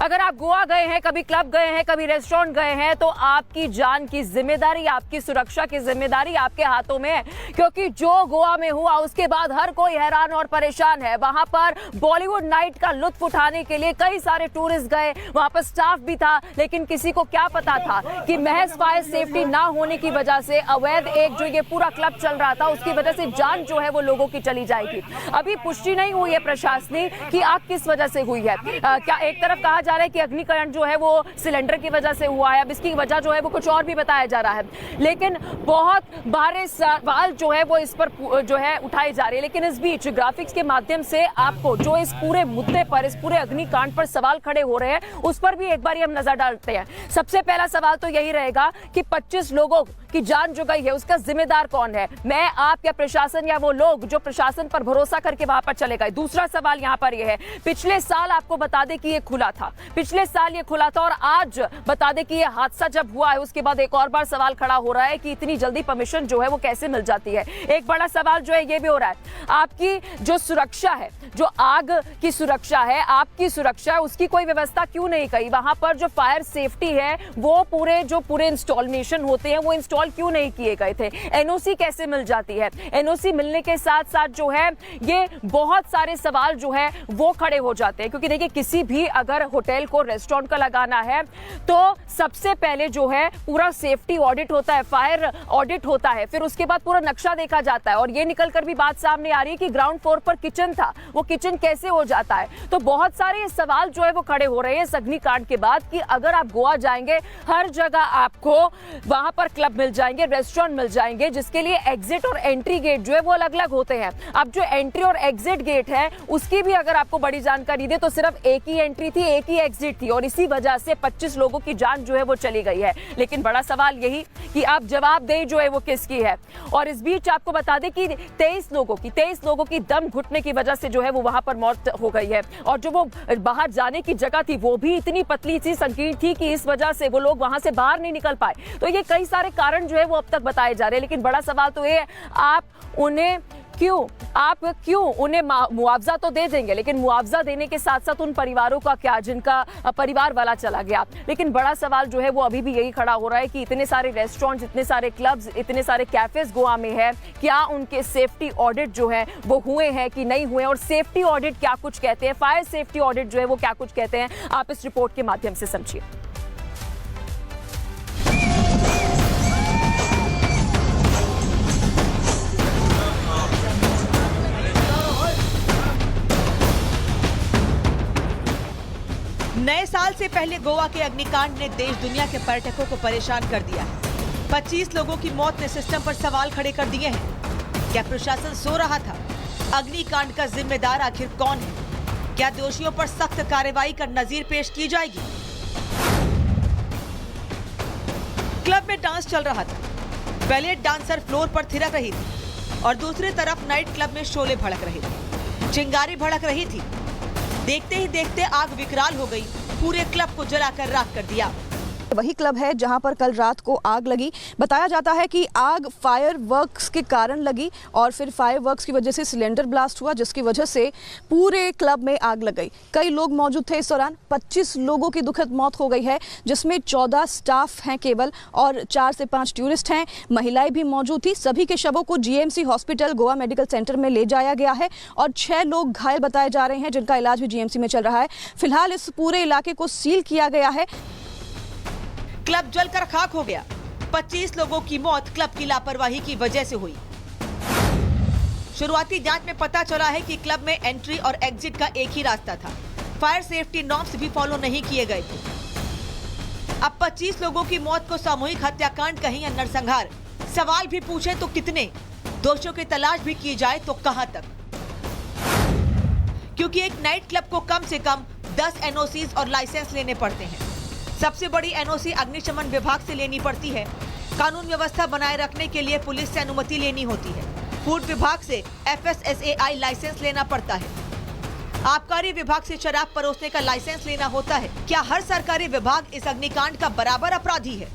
अगर आप गोवा गए हैं, कभी क्लब गए हैं, कभी रेस्टोरेंट गए हैं, तो आपकी जान की जिम्मेदारी, आपकी सुरक्षा की जिम्मेदारी आपके हाथों में है। क्योंकि जो गोवा में हुआ उसके बाद हर कोई हैरान और परेशान है। वहां पर बॉलीवुड नाइट का लुत्फ उठाने के लिए कई सारे टूरिस्ट गए, वहां पर स्टाफ भी था, लेकिन किसी को क्या पता था कि महज फायर सेफ्टी ना होने की वजह से अवैध एक जो ये पूरा क्लब चल रहा था, उसकी वजह से जान जो है वो लोगों की चली जाएगी। अभी पुष्टि नहीं हुई है प्रशासनिक कि आग किस वजह से हुई है। क्या एक तरफ कहा जा रहा है कि अग्निकांड जो है वो सिलेंडर की वजह से हुआ है, अब इसकी वजह जो है वो कुछ और भी बताया जा रहा है, लेकिन बहुत भारी सवाल जो है वो इस पर जो है उठाए जा रहे हैं। लेकिन इस बीच ग्राफिक्स के माध्यम से आपको जो इस पूरे मुद्दे पर, इस पूरे अग्निकांड पर सवाल खड़े हो रहे हैं, उस पर भी एक बार हम नजर डालते हैं। सबसे पहला सवाल तो यही रहेगा कि 25 लोगों की जान जो गई है उसका जिम्मेदार कौन है? मैं, आप या प्रशासन, या वो लोग जो प्रशासन पर भरोसा करके वहां पर चले गए? दूसरा सवाल यहां पर यह है, पिछले साल आपको बता दें कि ये खुला था, पिछले साल ये खुला था, और आज बता दें कि ये हादसा जब हुआ है उसके बाद एक और बार सवाल खड़ा हो रहा है कि इतनी जल्दी परमिशन जो है वो कैसे मिल जाती है। एक बड़ा सवाल जो है ये भी हो रहा है, आपकी जो सुरक्षा है, जो आग की सुरक्षा है, आपकी सुरक्षा है, उसकी कोई व्यवस्था क्यों नहीं की? वहां पर जो फायर सेफ्टी है वो पूरे इंस्टॉलेशन होते हैं वो इंस्टॉल क्यों नहीं किए गए थे? एनओसी कैसे मिल जाती है? एनओसी मिलने के साथ साथ जो है ये बहुत सारे सवाल जो है वो खड़े हो जाते हैं। क्योंकि देखिए, किसी भी अगर होटल को, रेस्टोरेंट का लगाना है तो सबसे पहले जो है पूरा सेफ्टी ऑडिट होता है, फायर ऑडिट होता है, फिर उसके बाद पूरा नक्शा देखा जाता है। और ये निकल कर भी बात सामने आ रही है कि ग्राउंड फ्लोर पर किचन था, वो किचन कैसे हो जाता है? तो बहुत सारे सवाल जो है वो खड़े हो रहे हैं इस अग्निकांड के बाद कि अगर आप गोवा जाएंगे, हर जगह आपको वहां पर क्लब मिल जाएंगे, रेस्टोरेंट मिल जाएंगे, जिसके लिए एग्जिट और एंट्री गेट जो है वो अलग अलग होते हैं। अब जो एंट्री और एग्जिट गेट है उसकी भी अगर आपको बड़ी जानकारी दे तो सिर्फ एक ही एंट्री थी, एक ही एग्जिट थी, और इसी वजह से 25 लोगों की जान जो है वो चली गई है। लेकिन बड़ा सवाल यही कि आप जवाबदेही जो है वो किसकी है? और इस बीच आपको बता दें कि 23 लोगों की दम घुटने की वजह से जो है वो वहां पर मौत हो गई है। और जो वो बाहर जाने की जगह थी वो भी इतनी पतली सी, संकीर्ण थी कि इस वजह से वो लोग वहां से बाहर नहीं निकल पाए। तो ये कई सारे कारण जो है वो अब तक बताए जा रहे हैं। लेकिन बड़ा सवाल तो ये, आप क्यों उन्हें मुआवजा तो दे देंगे, लेकिन मुआवजा देने के साथ साथ उन परिवारों का क्या जिनका परिवार वाला चला गया? लेकिन बड़ा सवाल जो है वो अभी भी यही खड़ा हो रहा है कि इतने सारे रेस्टोरेंट्स, इतने सारे क्लब्स, इतने सारे कैफेज गोवा में है, क्या उनके सेफ्टी ऑडिट जो है वो हुए हैं कि नहीं हुए? और सेफ्टी ऑडिट क्या कुछ कहते हैं, फायर सेफ्टी ऑडिट जो है वो क्या कुछ कहते हैं, आप इस रिपोर्ट के माध्यम से समझिए। नए साल से पहले गोवा के अग्निकांड ने देश दुनिया के पर्यटकों को परेशान कर दिया है। 25 लोगों की मौत ने सिस्टम पर सवाल खड़े कर दिए हैं। क्या प्रशासन सो रहा था? अग्निकांड का जिम्मेदार आखिर कौन है? क्या दोषियों पर सख्त कार्रवाई कर नजीर पेश की जाएगी? क्लब में डांस चल रहा था, बैलेट डांसर फ्लोर पर थिरक रही थी और दूसरी तरफ नाइट क्लब में शोले भड़क रहे थे, चिंगारी भड़क रही थी। देखते ही देखते आग विकराल हो गई, पूरे क्लब को जलाकर राख कर दिया। वही क्लब है जहां पर कल रात को आग लगी। बताया जाता है कि आग फायर वर्क्स के कारण लगी और फिर फायर वर्क्स की वजह से सिलेंडर ब्लास्ट हुआ, जिसकी वजह से पूरे क्लब में आग लग गई। कई लोग मौजूद थे इस दौरान। 25 लोगों की दुखद मौत हो गई है, जिसमें 14 स्टाफ हैं केवल और 4 से 5 टूरिस्ट हैं। महिलाएं भी मौजूद थी। सभी के शवों को GMC hospital Goa medical centre में ले जाया गया है और 6 लोग घायल बताए जा रहे हैं, जिनका इलाज भी जीएमसी में चल रहा है। फिलहाल इस पूरे इलाके को सील किया गया है। क्लब जलकर खाक हो गया। 25 लोगों की मौत क्लब की लापरवाही की वजह से हुई। शुरुआती जांच में पता चला है कि क्लब में एंट्री और एग्जिट का एक ही रास्ता था। फायर सेफ्टी नॉर्म्स भी फॉलो नहीं किए गए थे। अब 25 लोगों की मौत को सामूहिक हत्याकांड कहीं या नरसंहार? सवाल भी पूछे तो कितने? दोषियों की तलाश भी की जाए तो कहां तक? क्योंकि एक नाइट क्लब को कम से कम 10 एनओसीज और लाइसेंस लेने पड़ते हैं। सबसे बड़ी एनओसी अग्निशमन विभाग से लेनी पड़ती है। कानून व्यवस्था बनाए रखने के लिए पुलिस से अनुमति लेनी होती है। फूड विभाग से FSSAI लाइसेंस लेना पड़ता है। आबकारी विभाग से शराब परोसने का लाइसेंस लेना होता है। क्या हर सरकारी विभाग इस अग्निकांड का बराबर अपराधी है?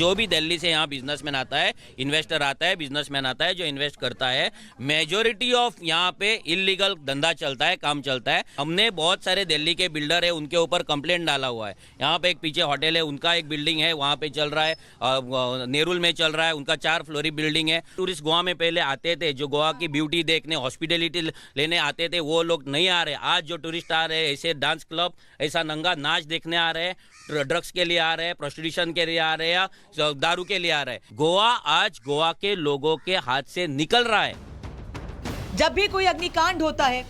जो भी दिल्ली से यहाँ बिजनेसमैन आता है, इन्वेस्टर आता है, बिजनेसमैन आता है, जो इन्वेस्ट करता है, मेजॉरिटी ऑफ यहाँ पे इलीगल धंधा चलता है, काम चलता है। हमने बहुत सारे दिल्ली के बिल्डर है, उनके ऊपर कंप्लेंट डाला हुआ है। यहाँ पे एक पीछे होटल है, उनका एक बिल्डिंग है, वहाँ पे चल रहा है, नेरुल में चल रहा है, उनका 4 फ्लोरी बिल्डिंग है। टूरिस्ट गोवा में पहले आते थे, जो गोवा की ब्यूटी देखने, हॉस्पिटलिटी लेने आते थे, वो लोग नहीं आ रहे। आज जो टूरिस्ट आ रहे हैं, ऐसे डांस क्लब, ऐसा नंगा नाच देखने आ रहे हैं, ड्रग्स के लिए आ रहे हैं, प्रोस्टिट्यूशन के लिए आ रहे हैं, दारू के लिए आ रहे हैं। गोवा आज गोवा के लोगों के हाथ से निकल रहा है। जब भी कोई अग्निकांड होता है,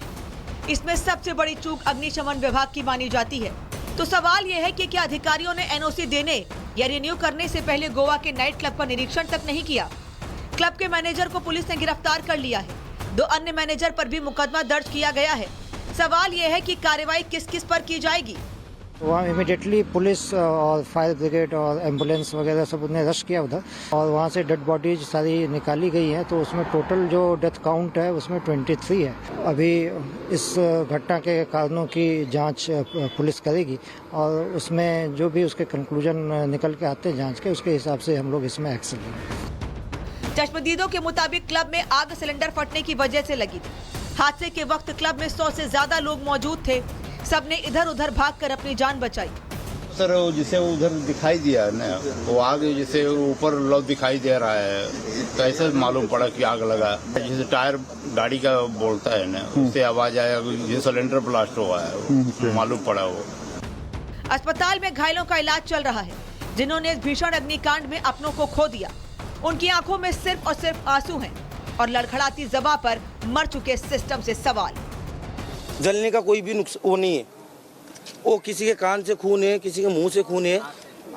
इसमें सबसे बड़ी चूक अग्निशमन विभाग की मानी जाती है। तो सवाल यह है कि क्या अधिकारियों ने एनओसी देने या रिन्यू करने से पहले गोवा के नाइट क्लब का निरीक्षण तक नहीं किया? क्लब के मैनेजर को पुलिस ने गिरफ्तार कर लिया है। 2 अन्य मैनेजर पर भी मुकदमा दर्ज किया गया है। सवाल यह है कि कार्रवाई किस किस पर की जाएगी? वहाँ इमीडिएटली पुलिस और फायर ब्रिगेड और एम्बुलेंस वगैरह सब ने रश किया उधर, और वहाँ से डेड बॉडीज सारी निकाली गई हैं। तो उसमें टोटल जो डेथ काउंट है उसमें 23 है। अभी इस घटना के कारणों की जांच पुलिस करेगी, और उसमें जो भी उसके कंक्लूजन निकल के आते हैं जांच के, उसके हिसाब से हम लोग इसमें एक्शन लेंगे। चश्मदीदों के मुताबिक क्लब में आग सिलेंडर फटने की वजह से लगी थी। हादसे के वक्त क्लब में 100 से ज्यादा लोग मौजूद थे। सबने इधर उधर भागकर अपनी जान बचाई। सर जिसे उधर दिखाई दिया है ना, वो आग जैसे ऊपर लौ दिखाई दे रहा है, तो ऐसे मालूम पड़ा कि आग लगा। जैसे टायर गाड़ी का बोलता है ना, उससे आवाज आया, ये सिलेंडर ब्लास्ट हुआ है, मालूम पड़ा वो। अस्पताल में घायलों का इलाज चल रहा है। जिन्होंने इस भीषण अग्निकांड में अपनों को खो दिया, उनकी आंखों में सिर्फ और सिर्फ आंसू हैं और लड़खड़ाती ज़बां पर मर चुके सिस्टम से सवाल। जलने का कोई भी नुकसान वो नहीं है। वो किसी के कान से खून है, किसी के मुंह से खून है,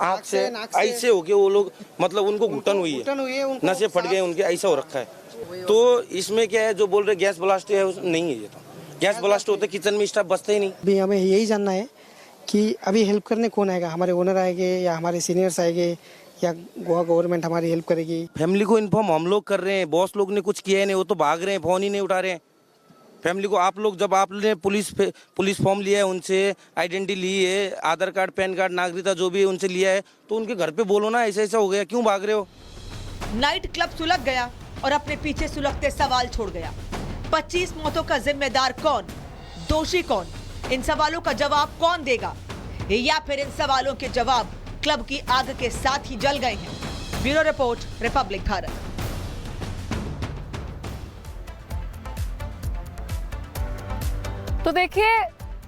आँख से ऐसे हो गए वो लोग, मतलब उनको घुटन हुई है, नसें फट गए उनके, ऐसा हो रखा है। तो इसमें क्या है, जो बोल रहे गैस ब्लास्ट है, नहीं है। ये तो गैस ब्लास्ट होते किचन में स्टाफ बचते ही नहीं। अभी हमें यही जानना है कि अभी हेल्प करने कौन आएगा? हमारे ओनर आएंगे या हमारे सीनियर्स आएंगे या गोवा गवर्नमेंट हमारी हेल्प करेगी? फैमिली को इन्फॉर्म हम लोग कर रहे हैं, बॉस लोग ने कुछ किया ही नहीं, वो तो भाग रहे हैं, फोन ही नहीं उठा रहे हैं। फैमिली को आप लोग, जब आपने पुलिस फॉर्म लिया है, उनसे आइडेंटिटी ली है, आधार कार्ड, पैन कार्ड, नागरिकता जो भी है उनसे लिया है, तो उनके घर पे बोलो ना, ऐसा ऐसा हो गया, क्यों भाग रहे हो? नाइट क्लब सुलग गया और अपने पीछे सुलगते सवाल छोड़ गया। 25 मौतों का जिम्मेदार कौन, दोषी कौन? इन सवालों का जवाब कौन देगा? या फिर इन सवालों के जवाब क्लब की आग के साथ ही जल गए हैं? Bureau report, Republic Bharat. तो देखिए,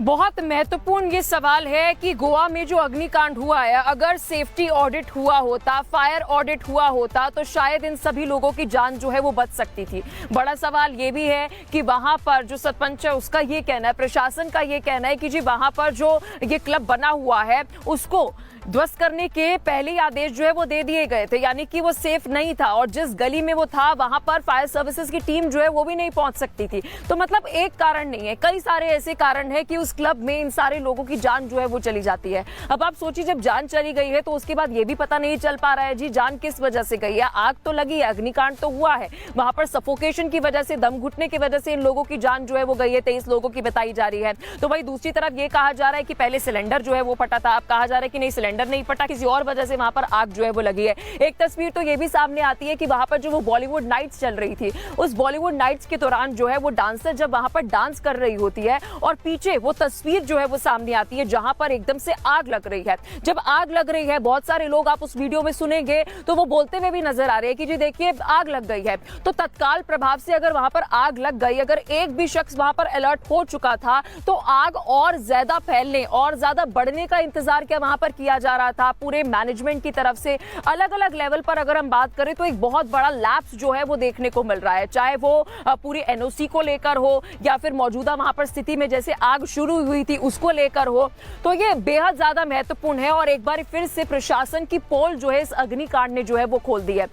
बहुत महत्वपूर्ण ये सवाल है कि गोवा में जो अग्निकांड हुआ है, अगर सेफ्टी ऑडिट हुआ होता, फायर ऑडिट हुआ होता, तो शायद इन सभी लोगों की जान जो है वो बच सकती थी। बड़ा सवाल ये भी है कि वहां पर जो सरपंच है उसका ये कहना है, प्रशासन का ये कहना है कि जी वहां पर जो ये क्लब बना हुआ है उसको ध्वस्त करने के पहले ही आदेश जो है वो दे दिए गए थे, यानी कि वो सेफ नहीं था, और जिस गली में वो था वहां पर फायर सर्विसेज की टीम जो है वो भी नहीं पहुंच सकती थी। तो मतलब एक कारण नहीं है, कई सारे ऐसे कारण है कि उस क्लब में इन सारे लोगों की जान जो है वो चली जाती है। अब आप सोचिए, जब जान चली गई है तो उसके बाद ये भी पता नहीं चल पा रहा है जी जान किस वजह से गई है। आग तो लगी है, अग्निकांड तो हुआ है, वहां पर सफोकेशन की वजह से, दम घुटने की वजह से इन लोगों की जान जो है वो गई है। 23 लोगों की बताई जा रही है। तो वही दूसरी तरफ ये कहा जा रहा है कि पहले सिलेंडर जो है वो फटा था, अब कहा जा रहा है कि नहीं, सिलेंडर नहीं फटा, किसी और वजह से वहां पर आग जो है वो लगी है। एक तस्वीर तो ये भी सामने आती है कि वहां पर जो वो बॉलीवुड नाइट्स चल रही थी, उस बॉलीवुड नाइट्स के दौरान जो है वो डांसर जब वहां पर डांस कर रही होती है और पीछे वो तस्वीर जो है वो सामने आती है जहां पर एकदम से आग लग रही है। जब आग लग रही है, बहुत सारे लोग, आप उस वीडियो में सुनेंगे तो वो बोलते हुए भी नजर आ रहे हैं कि जी देखिए आग लग गई है। तो तत्काल प्रभाव से अगर वहां पर आग लग गई, अगर एक भी शख्स वहां पर अलर्ट हो चुका था, तो आग और ज्यादा फैलने और ज्यादा बढ़ने का इंतजार क्या वहां पर किया जा रहा था? पूरे मैनेजमेंट की तरफ से अलग अलग लेवल पर अगर हम बात करें तो एक बहुत बड़ा लैप्स जो है वो देखने को मिल रहा है, चाहे वो पूरी एनओसी को लेकर हो या फिर मौजूदा वहां पर स्थिति में जैसे आग शुरू हुई थी उसको लेकर हो। तो ये बेहद ज्यादा महत्वपूर्ण है और एक बार फिर से प्रशासन की पोल जो है इस अग्निकांड ने जो है वो खोल दी है।